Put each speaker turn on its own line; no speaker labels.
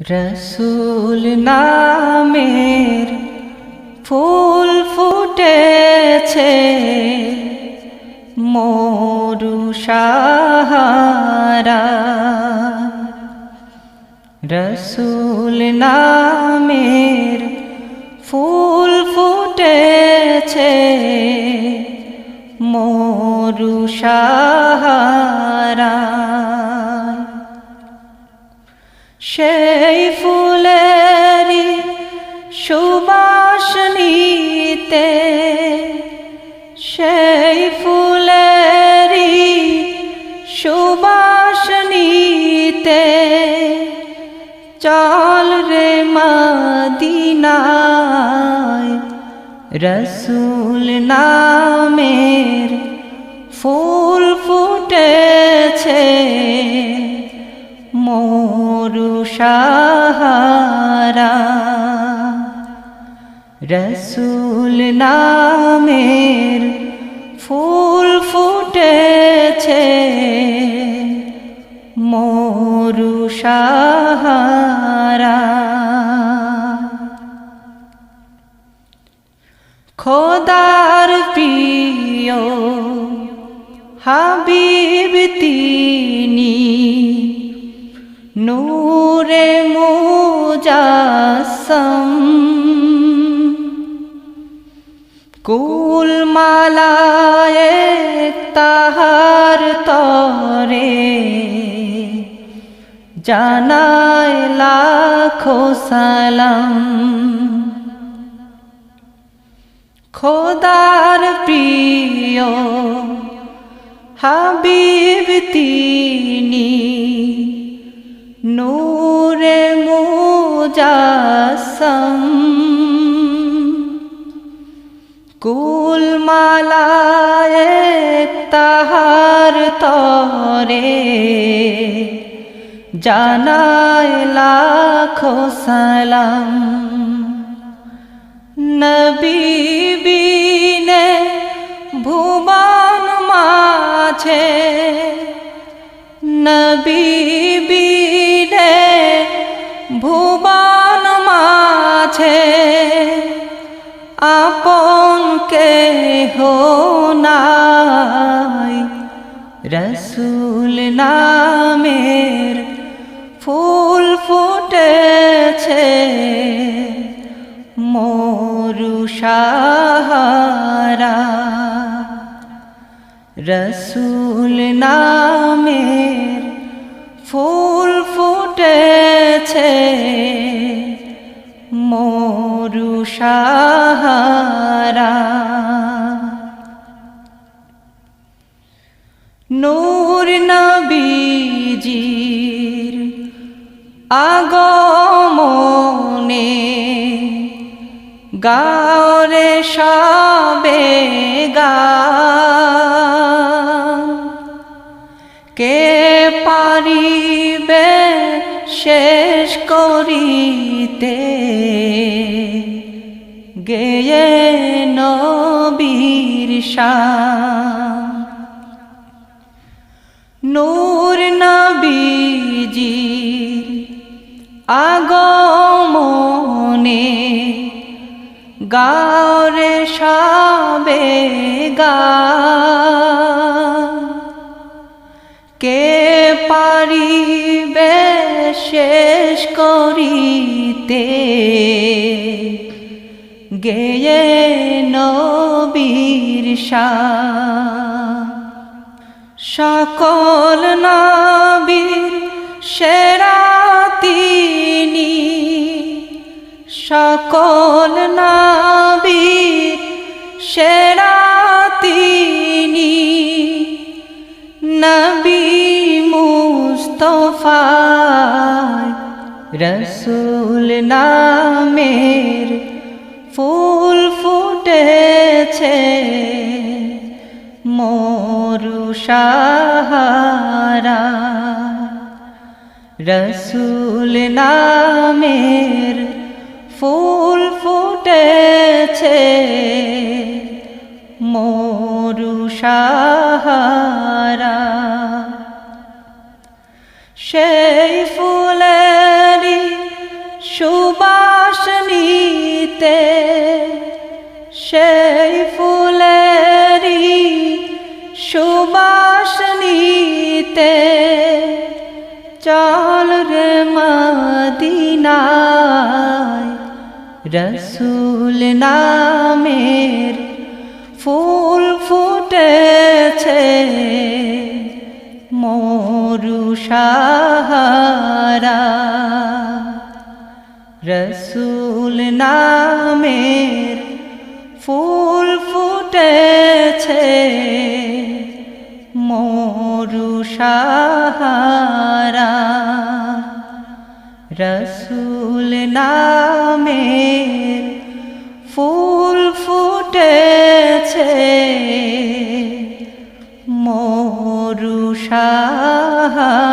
রসূল নামের ফুল ফুটেছে মরু সাহারা। রসূল নামের ফুল ফুটেছে মরু সাহারা। সেই ফুলেরই সুবাস নিতে, সেই ফুলেরই সুবাস নিতে চল রে মদিনায়। রসূল নামের ফুল ফুটেছে মরু সাহারা। রসূল নামের ফুল ফুটেছে মরু সাহারা। খোদার প্রিয় হাবিব তিনি, নূরে মুজাসসম। কুল মালায়ে তাহার তরে জানায় লাখো সালাম। খোদার প্রিয় হাবিব তিনি, নূরে মুজাসসম। কুল মালায়ে তাহার তরে জানায় লাখো সালাম। নবী বিনে ভুবন মাঝে, নবী বিনে ভুবন মাঝে আপন কেহ নাই। রসূল নামের ফুল ফুটেছে মরু সাহারা। রসূল নামের ফুল ফুটেছে মরু সাহারা। নূর নবীজির আগমনে গাও রে সবে গান। কে পারিবে শেষ করিতে গেয়ে নবীর শান। নূর নবীজির আগমনে গাও রে সবে গান। কে পারিবে শেষ করিতে গেয়ে নবীর শান। সকল নবীর সেরা তিনি, সকল নবীর সেরা তিনি। নবী মুস্তফা রসূল নামের ফুল ফুটেছে মরু সাহারা। রসূল নামের ফুল ফুটেছে মরু সাহারা। সেই ফুলেরই মদিনায় রসূল নামের ফুল ফুটেছে মরু সাহারা রসূল নামের ফুল ফুটেছে মরু সাহারা রসূল নামের ফুল ফুটেছে মরু সাহারা।